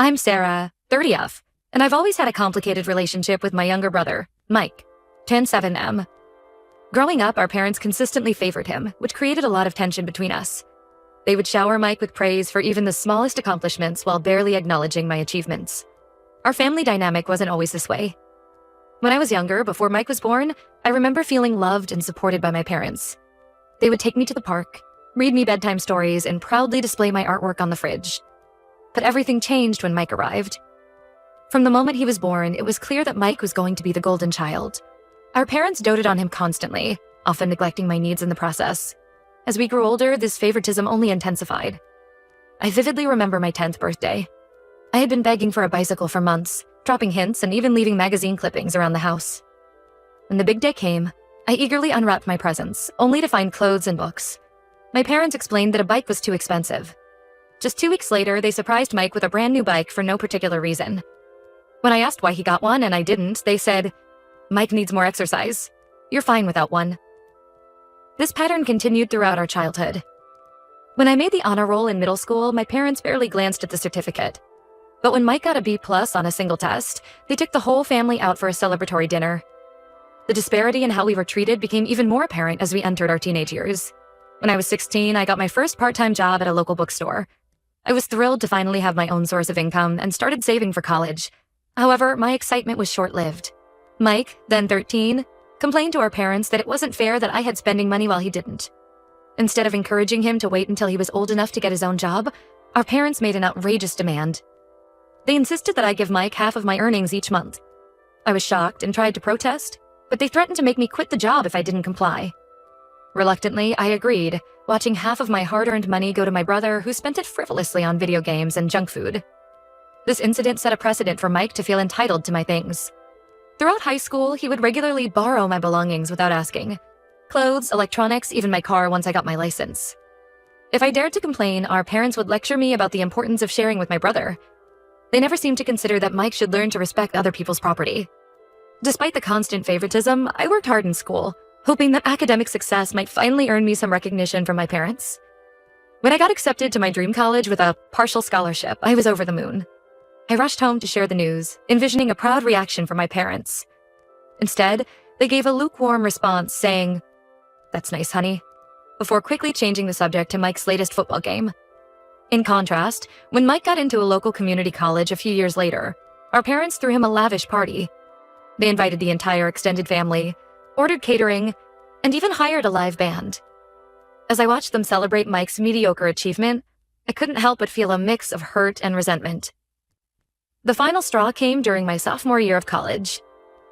I'm Sarah, 30F, and I've always had a complicated relationship with my younger brother, Mike, 107M. Growing up, our parents consistently favored him, which created a lot of tension between us. They would shower Mike with praise for even the smallest accomplishments while barely acknowledging my achievements. Our family dynamic wasn't always this way. When I was younger, before Mike was born, I remember feeling loved and supported by my parents. They would take me to the park, read me bedtime stories, and proudly display my artwork on the fridge. But everything changed when Mike arrived. From the moment he was born, it was clear that Mike was going to be the golden child. Our parents doted on him constantly, often neglecting my needs in the process. As we grew older, this favoritism only intensified. I vividly remember my 10th birthday. I had been begging for a bicycle for months, dropping hints and even leaving magazine clippings around the house. When the big day came, I eagerly unwrapped my presents, only to find clothes and books. My parents explained that a bike was too expensive. Just 2 weeks later, they surprised Mike with a brand new bike for no particular reason. When I asked why he got one and I didn't, they said, "Mike needs more exercise. You're fine without one." This pattern continued throughout our childhood. When I made the honor roll in middle school, my parents barely glanced at the certificate. But when Mike got a B+ on a single test, they took the whole family out for a celebratory dinner. The disparity in how we were treated became even more apparent as we entered our teenage years. When I was 16, I got my first part-time job at a local bookstore. I was thrilled to finally have my own source of income and started saving for college. However, my excitement was short-lived. Mike, then 13, complained to our parents that it wasn't fair that I had spending money while he didn't. Instead of encouraging him to wait until he was old enough to get his own job, our parents made an outrageous demand. They insisted that I give Mike half of my earnings each month. I was shocked and tried to protest, but they threatened to make me quit the job if I didn't comply. Reluctantly, I agreed, watching half of my hard-earned money go to my brother, who spent it frivolously on video games and junk food. This incident set a precedent for Mike to feel entitled to my things. Throughout high school, he would regularly borrow my belongings without asking. Clothes, electronics, even my car once I got my license. If I dared to complain, our parents would lecture me about the importance of sharing with my brother. They never seemed to consider that Mike should learn to respect other people's property. Despite the constant favoritism, I worked hard in school, hoping that academic success might finally earn me some recognition from my parents. When I got accepted to my dream college with a partial scholarship, I was over the moon. I rushed home to share the news, envisioning a proud reaction from my parents. Instead, they gave a lukewarm response saying, "That's nice, honey," before quickly changing the subject to Mike's latest football game. In contrast, when Mike got into a local community college a few years later, our parents threw him a lavish party. They invited the entire extended family, ordered catering, and even hired a live band. As I watched them celebrate Mike's mediocre achievement, I couldn't help but feel a mix of hurt and resentment. The final straw came during my sophomore year of college.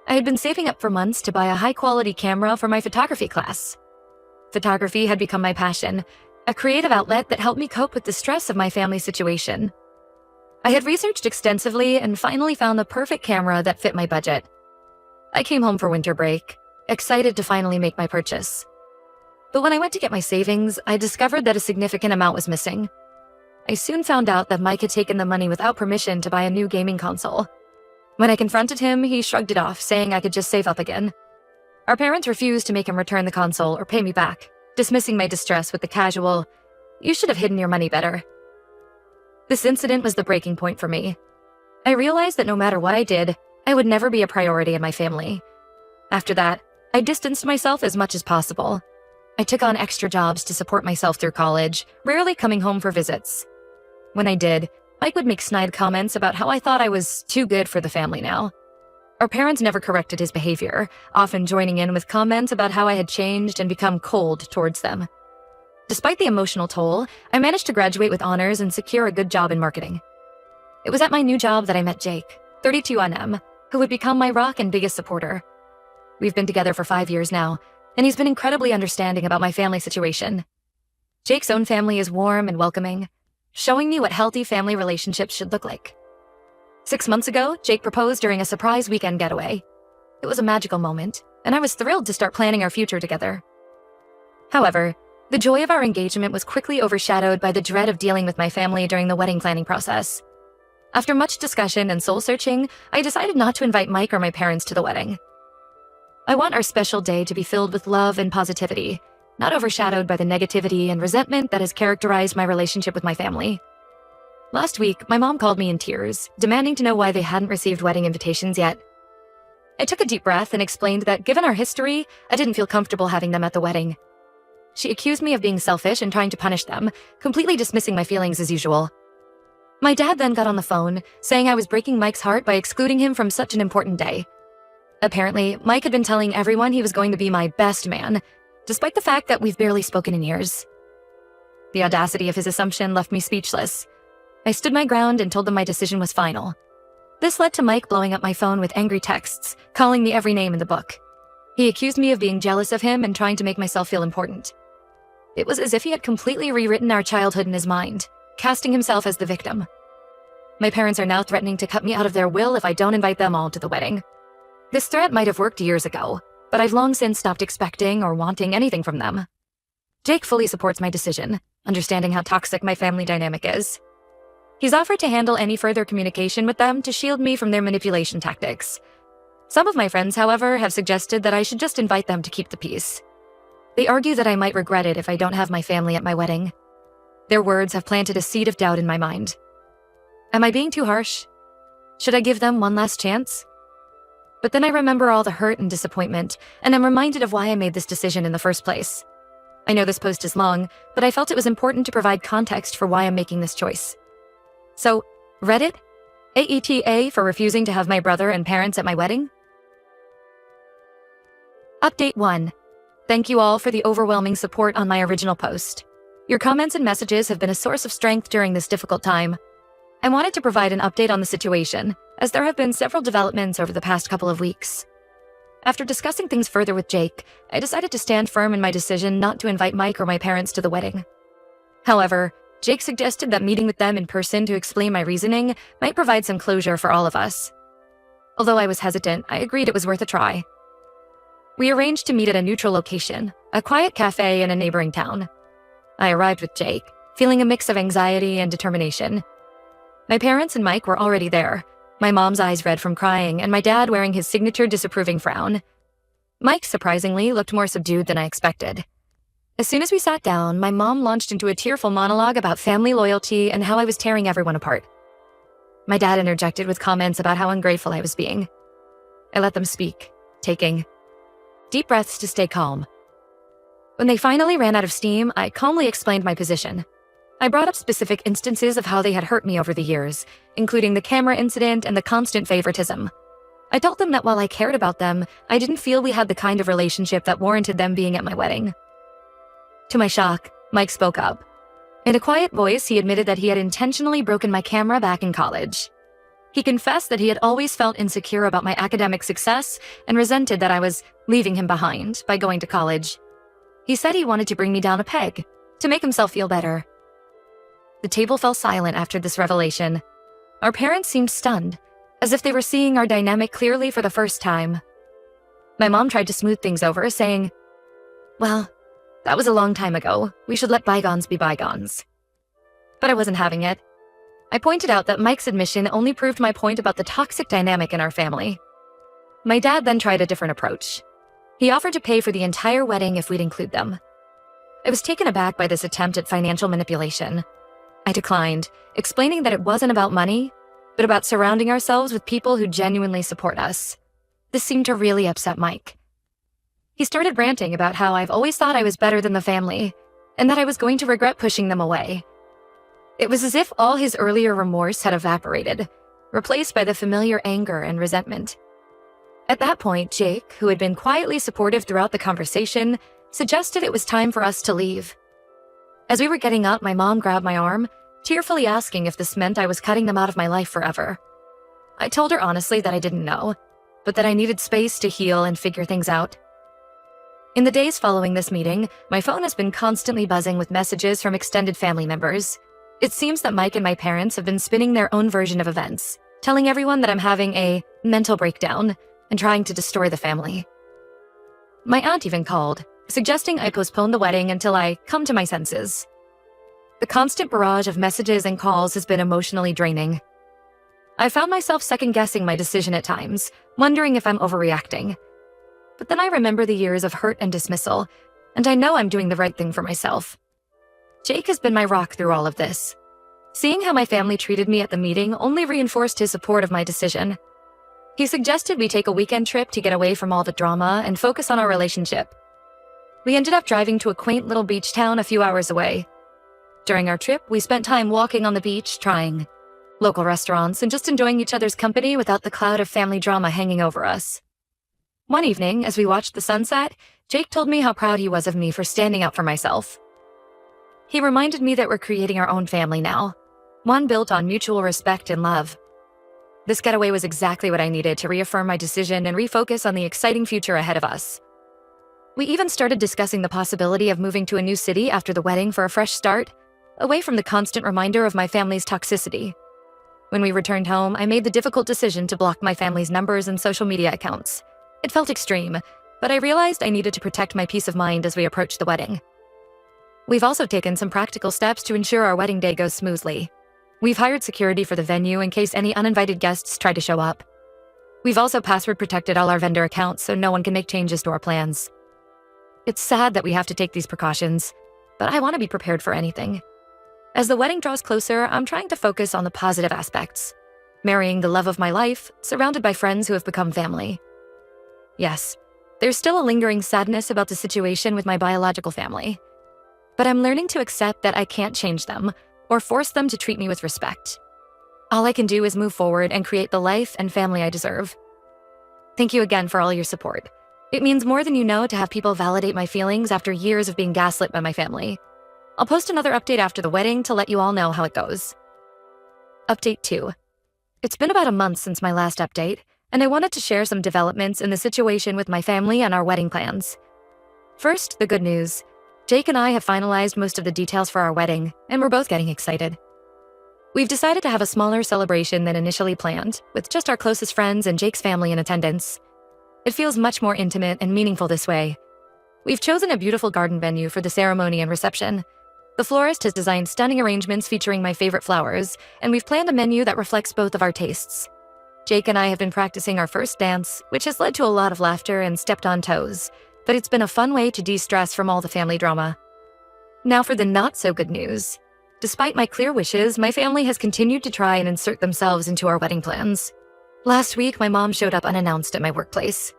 I had been saving up for months to buy a high-quality camera for my photography class. Photography had become my passion, a creative outlet that helped me cope with the stress of my family situation. I had researched extensively and finally found the perfect camera that fit my budget. I came home for winter break, excited to finally make my purchase. But when I went to get my savings, I discovered that a significant amount was missing. I soon found out that Mike had taken the money without permission to buy a new gaming console. When I confronted him, he shrugged it off, saying I could just save up again. Our parents refused to make him return the console or pay me back, dismissing my distress with the casual, "You should have hidden your money better." This incident was the breaking point for me. I realized that no matter what I did, I would never be a priority in my family. After that, I distanced myself as much as possible. I took on extra jobs to support myself through college, rarely coming home for visits. When I did, Mike would make snide comments about how I thought I was too good for the family now. Our parents never corrected his behavior, often joining in with comments about how I had changed and become cold towards them. Despite the emotional toll, I managed to graduate with honors and secure a good job in marketing. It was at my new job that I met Jake, 32NM, who would become my rock and biggest supporter. We've been together for 5 years now, and he's been incredibly understanding about my family situation. Jake's own family is warm and welcoming, showing me what healthy family relationships should look like. 6 months ago, Jake proposed during a surprise weekend getaway. It was a magical moment, and I was thrilled to start planning our future together. However, the joy of our engagement was quickly overshadowed by the dread of dealing with my family during the wedding planning process. After much discussion and soul-searching, I decided not to invite Mike or my parents to the wedding. I want our special day to be filled with love and positivity, not overshadowed by the negativity and resentment that has characterized my relationship with my family. Last week, my mom called me in tears, demanding to know why they hadn't received wedding invitations yet. I took a deep breath and explained that given our history, I didn't feel comfortable having them at the wedding. She accused me of being selfish and trying to punish them, completely dismissing my feelings as usual. My dad then got on the phone, saying I was breaking Mike's heart by excluding him from such an important day. Apparently, Mike had been telling everyone he was going to be my best man, despite the fact that we've barely spoken in years. The audacity of his assumption left me speechless. I stood my ground and told them my decision was final. This led to Mike blowing up my phone with angry texts, calling me every name in the book. He accused me of being jealous of him and trying to make myself feel important. It was as if he had completely rewritten our childhood in his mind, casting himself as the victim. My parents are now threatening to cut me out of their will if I don't invite them all to the wedding. This threat might have worked years ago, but I've long since stopped expecting or wanting anything from them. Jake fully supports my decision, understanding how toxic my family dynamic is. He's offered to handle any further communication with them to shield me from their manipulation tactics. Some of my friends, however, have suggested that I should just invite them to keep the peace. They argue that I might regret it if I don't have my family at my wedding. Their words have planted a seed of doubt in my mind. Am I being too harsh? Should I give them one last chance? But then I remember all the hurt and disappointment, and I'm reminded of why I made this decision in the first place. I know this post is long, but I felt it was important to provide context for why I'm making this choice. So, Reddit? AETA for refusing to have my brother and parents at my wedding? Update 1. Thank you all for the overwhelming support on my original post. Your comments and messages have been a source of strength during this difficult time. I wanted to provide an update on the situation, as there have been several developments over the past couple of weeks. After discussing things further with Jake, I decided to stand firm in my decision not to invite Mike or my parents to the wedding. However, Jake suggested that meeting with them in person to explain my reasoning might provide some closure for all of us. Although I was hesitant, I agreed it was worth a try. We arranged to meet at a neutral location, a quiet cafe in a neighboring town. I arrived with Jake, feeling a mix of anxiety and determination. My parents and Mike were already there, my mom's eyes red from crying and my dad wearing his signature disapproving frown. Mike, surprisingly, looked more subdued than I expected. As soon as we sat down, my mom launched into a tearful monologue about family loyalty and how I was tearing everyone apart. My dad interjected with comments about how ungrateful I was being. I let them speak, taking deep breaths to stay calm. When they finally ran out of steam, I calmly explained my position. I brought up specific instances of how they had hurt me over the years, including the camera incident and the constant favoritism. I told them that while I cared about them, I didn't feel we had the kind of relationship that warranted them being at my wedding. To my shock, Mike spoke up. In a quiet voice, he admitted that he had intentionally broken my camera back in college. He confessed that he had always felt insecure about my academic success and resented that I was leaving him behind by going to college. He said he wanted to bring me down a peg, to make himself feel better. The table fell silent after this revelation. Our parents seemed stunned, as if they were seeing our dynamic clearly for the first time. My mom tried to smooth things over, saying, "Well, that was a long time ago. We should let bygones be bygones." But I wasn't having it. I pointed out that Mike's admission only proved my point about the toxic dynamic in our family. My dad then tried a different approach. He offered to pay for the entire wedding if we'd include them. I was taken aback by this attempt at financial manipulation. I declined, explaining that it wasn't about money, but about surrounding ourselves with people who genuinely support us. This seemed to really upset Mike. He started ranting about how I've always thought I was better than the family, and that I was going to regret pushing them away. It was as if all his earlier remorse had evaporated, replaced by the familiar anger and resentment. At that point, Jake, who had been quietly supportive throughout the conversation, suggested it was time for us to leave. As we were getting up, my mom grabbed my arm, tearfully asking if this meant I was cutting them out of my life forever. I told her honestly that I didn't know, but that I needed space to heal and figure things out. In the days following this meeting, my phone has been constantly buzzing with messages from extended family members. It seems that Mike and my parents have been spinning their own version of events, telling everyone that I'm having a mental breakdown and trying to destroy the family. My aunt even called, suggesting I postpone the wedding until I come to my senses. The constant barrage of messages and calls has been emotionally draining. I found myself second-guessing my decision at times, wondering if I'm overreacting. But then I remember the years of hurt and dismissal, and I know I'm doing the right thing for myself. Jake has been my rock through all of this. Seeing how my family treated me at the meeting only reinforced his support of my decision. He suggested we take a weekend trip to get away from all the drama and focus on our relationship. We ended up driving to a quaint little beach town a few hours away. During our trip, we spent time walking on the beach, trying local restaurants, and just enjoying each other's company without the cloud of family drama hanging over us. One evening, as we watched the sunset, Jake told me how proud he was of me for standing up for myself. He reminded me that we're creating our own family now, one built on mutual respect and love. This getaway was exactly what I needed to reaffirm my decision and refocus on the exciting future ahead of us. We even started discussing the possibility of moving to a new city after the wedding for a fresh start, away from the constant reminder of my family's toxicity. When we returned home, I made the difficult decision to block my family's numbers and social media accounts. It felt extreme, but I realized I needed to protect my peace of mind as we approached the wedding. We've also taken some practical steps to ensure our wedding day goes smoothly. We've hired security for the venue in case any uninvited guests try to show up. We've also password protected all our vendor accounts so no one can make changes to our plans. It's sad that we have to take these precautions, but I want to be prepared for anything. As the wedding draws closer, I'm trying to focus on the positive aspects. Marrying the love of my life, surrounded by friends who have become family. Yes, there's still a lingering sadness about the situation with my biological family. But I'm learning to accept that I can't change them or force them to treat me with respect. All I can do is move forward and create the life and family I deserve. Thank you again for all your support. It means more than you know to have people validate my feelings after years of being gaslit by my family. I'll post another update after the wedding to let you all know how it goes. Update 2. It's been about a month since my last update, and I wanted to share some developments in the situation with my family and our wedding plans. First, the good news. Jake and I have finalized most of the details for our wedding, and we're both getting excited. We've decided to have a smaller celebration than initially planned, with just our closest friends and Jake's family in attendance. It feels much more intimate and meaningful this way. We've chosen a beautiful garden venue for the ceremony and reception. The florist has designed stunning arrangements featuring my favorite flowers, and we've planned a menu that reflects both of our tastes. Jake and I have been practicing our first dance, which has led to a lot of laughter and stepped on toes, but it's been a fun way to de-stress from all the family drama. Now for the not-so-good news. Despite my clear wishes, my family has continued to try and insert themselves into our wedding plans. Last week, my mom showed up unannounced at my workplace.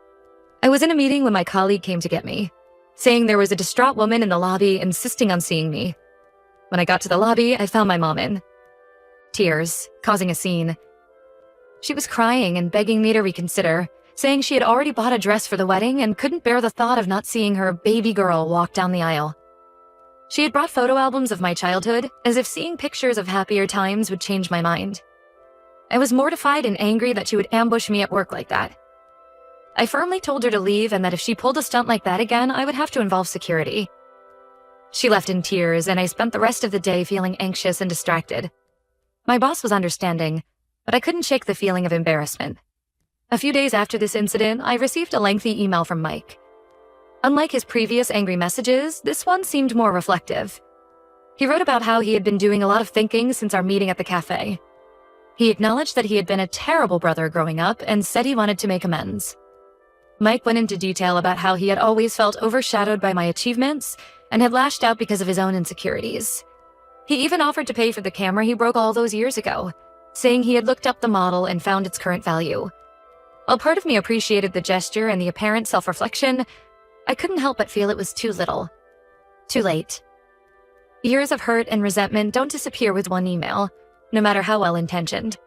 I was in a meeting when my colleague came to get me, saying there was a distraught woman in the lobby insisting on seeing me. When I got to the lobby, I found my mom in tears, causing a scene. She was crying and begging me to reconsider, saying she had already bought a dress for the wedding and couldn't bear the thought of not seeing her baby girl walk down the aisle. She had brought photo albums of my childhood, as if seeing pictures of happier times would change my mind. I was mortified and angry that she would ambush me at work like that. I firmly told her to leave and that if she pulled a stunt like that again, I would have to involve security. She left in tears, and I spent the rest of the day feeling anxious and distracted. My boss was understanding, but I couldn't shake the feeling of embarrassment. A few days after this incident, I received a lengthy email from Mike. Unlike his previous angry messages, this one seemed more reflective. He wrote about how he had been doing a lot of thinking since our meeting at the cafe. He acknowledged that he had been a terrible brother growing up and said he wanted to make amends. Mike went into detail about how he had always felt overshadowed by my achievements and had lashed out because of his own insecurities. He even offered to pay for the camera he broke all those years ago, saying he had looked up the model and found its current value. While part of me appreciated the gesture and the apparent self-reflection, I couldn't help but feel it was too little. Too late. Years of hurt and resentment don't disappear with one email, no matter how well-intentioned.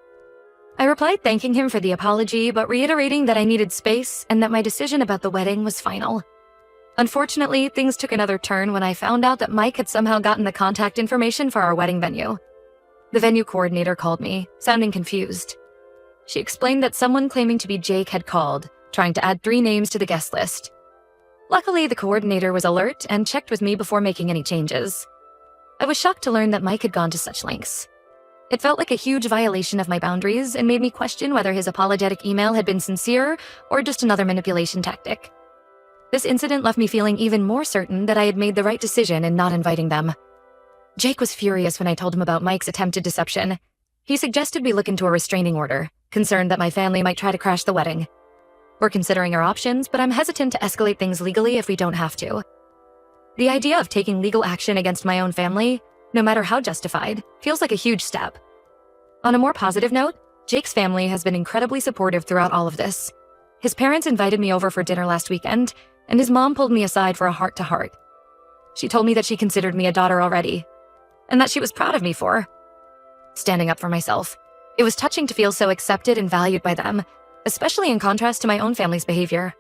I replied thanking him for the apology, but reiterating that I needed space and that my decision about the wedding was final. Unfortunately, things took another turn when I found out that Mike had somehow gotten the contact information for our wedding venue. The venue coordinator called me, sounding confused. She explained that someone claiming to be Jake had called, trying to add 3 names to the guest list. Luckily, the coordinator was alert and checked with me before making any changes. I was shocked to learn that Mike had gone to such lengths. It felt like a huge violation of my boundaries and made me question whether his apologetic email had been sincere or just another manipulation tactic. This incident left me feeling even more certain that I had made the right decision in not inviting them. Jake was furious when I told him about Mike's attempted deception. He suggested we look into a restraining order, concerned that my family might try to crash the wedding. We're considering our options, but I'm hesitant to escalate things legally if we don't have to. The idea of taking legal action against my own family no matter how justified, feels like a huge step. On a more positive note, Jake's family has been incredibly supportive throughout all of this. His parents invited me over for dinner last weekend, and his mom pulled me aside for a heart-to-heart. She told me that she considered me a daughter already, and that she was proud of me for standing up for myself. It was touching to feel so accepted and valued by them, especially in contrast to my own family's behavior.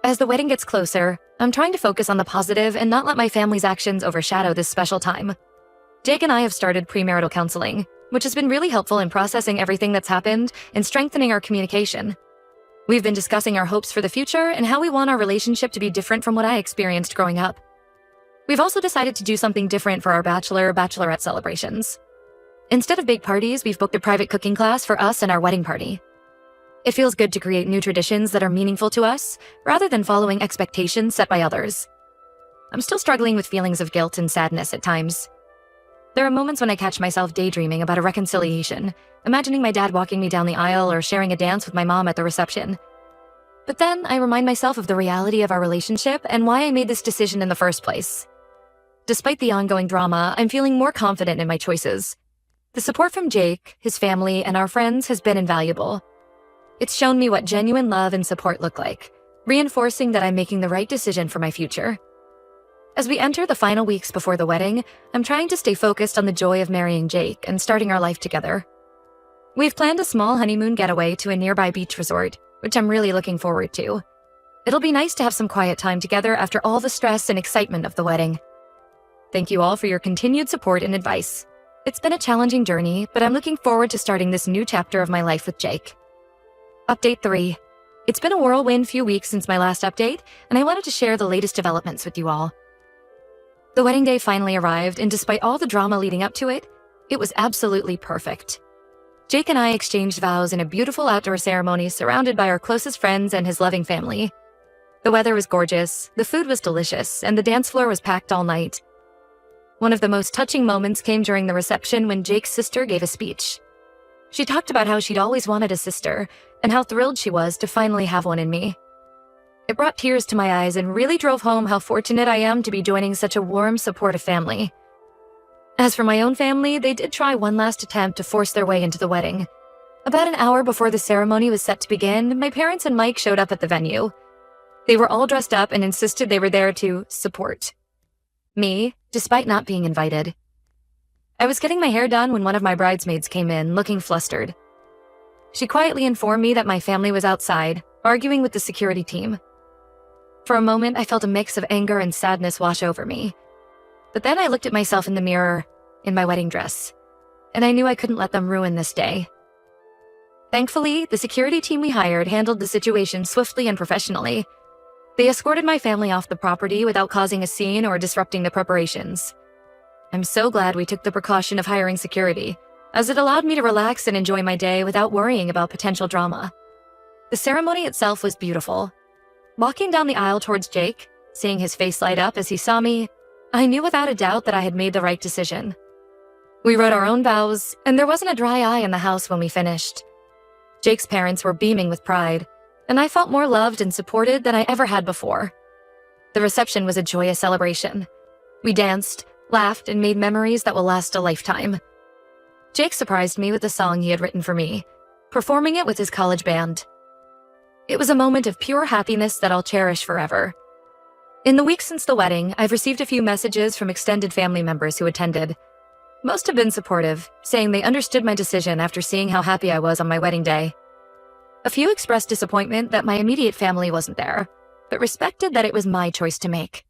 As the wedding gets closer, I'm trying to focus on the positive and not let my family's actions overshadow this special time. Jake and I have started premarital counseling, which has been really helpful in processing everything that's happened and strengthening our communication. We've been discussing our hopes for the future and how we want our relationship to be different from what I experienced growing up. We've also decided to do something different for our bachelorette celebrations. Instead of big parties, we've booked a private cooking class for us and our wedding party. It feels good to create new traditions that are meaningful to us, rather than following expectations set by others. I'm still struggling with feelings of guilt and sadness at times. There are moments when I catch myself daydreaming about a reconciliation, imagining my dad walking me down the aisle or sharing a dance with my mom at the reception. But then I remind myself of the reality of our relationship and why I made this decision in the first place. Despite the ongoing drama, I'm feeling more confident in my choices. The support from Jake, his family, and our friends has been invaluable. It's shown me what genuine love and support look like, reinforcing that I'm making the right decision for my future. As we enter the final weeks before the wedding, I'm trying to stay focused on the joy of marrying Jake and starting our life together. We've planned a small honeymoon getaway to a nearby beach resort, which I'm really looking forward to. It'll be nice to have some quiet time together after all the stress and excitement of the wedding. Thank you all for your continued support and advice. It's been a challenging journey, but I'm looking forward to starting this new chapter of my life with Jake. Update 3. It's been a whirlwind few weeks since my last update, and I wanted to share the latest developments with you all. The wedding day finally arrived, and despite all the drama leading up to it, it was absolutely perfect. Jake and I exchanged vows in a beautiful outdoor ceremony surrounded by our closest friends and his loving family. The weather was gorgeous, the food was delicious, and the dance floor was packed all night. One of the most touching moments came during the reception when Jake's sister gave a speech. She talked about how she'd always wanted a sister, and how thrilled she was to finally have one in me. It brought tears to my eyes and really drove home how fortunate I am to be joining such a warm, supportive family. As for my own family, they did try one last attempt to force their way into the wedding. About an hour before the ceremony was set to begin, my parents and Mike showed up at the venue. They were all dressed up and insisted they were there to support me, despite not being invited. I was getting my hair done when one of my bridesmaids came in, looking flustered. She quietly informed me that my family was outside, arguing with the security team. For a moment, I felt a mix of anger and sadness wash over me. But then I looked at myself in the mirror, in my wedding dress, and I knew I couldn't let them ruin this day. Thankfully, the security team we hired handled the situation swiftly and professionally. They escorted my family off the property without causing a scene or disrupting the preparations. I'm so glad we took the precaution of hiring security, as it allowed me to relax and enjoy my day without worrying about potential drama. The ceremony itself was beautiful. Walking down the aisle towards Jake, seeing his face light up as he saw me, I knew without a doubt that I had made the right decision. We wrote our own vows, and there wasn't a dry eye in the house when we finished. Jake's parents were beaming with pride, and I felt more loved and supported than I ever had before. The reception was a joyous celebration. We danced, laughed, and made memories that will last a lifetime. Jake surprised me with a song he had written for me, performing it with his college band. It was a moment of pure happiness that I'll cherish forever. In the weeks since the wedding, I've received a few messages from extended family members who attended. Most have been supportive, saying they understood my decision after seeing how happy I was on my wedding day. A few expressed disappointment that my immediate family wasn't there, but respected that it was my choice to make.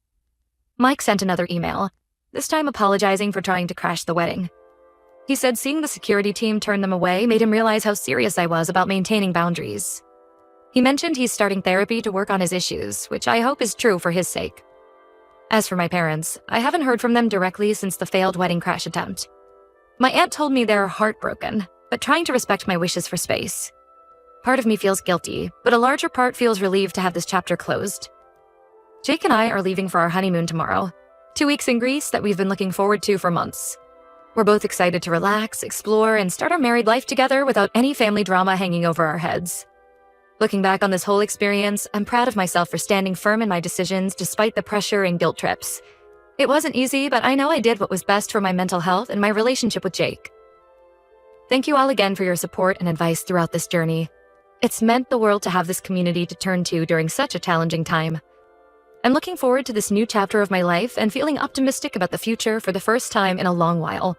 Mike sent another email, this time apologizing for trying to crash the wedding. He said seeing the security team turn them away made him realize how serious I was about maintaining boundaries. He mentioned he's starting therapy to work on his issues, which I hope is true for his sake. As for my parents, I haven't heard from them directly since the failed wedding crash attempt. My aunt told me they're heartbroken, but trying to respect my wishes for space. Part of me feels guilty, but a larger part feels relieved to have this chapter closed. Jake and I are leaving for our honeymoon tomorrow, 2 weeks in Greece that we've been looking forward to for months. We're both excited to relax, explore, and start our married life together without any family drama hanging over our heads. Looking back on this whole experience, I'm proud of myself for standing firm in my decisions despite the pressure and guilt trips. It wasn't easy, but I know I did what was best for my mental health and my relationship with Jake. Thank you all again for your support and advice throughout this journey. It's meant the world to have this community to turn to during such a challenging time. I'm looking forward to this new chapter of my life and feeling optimistic about the future for the first time in a long while.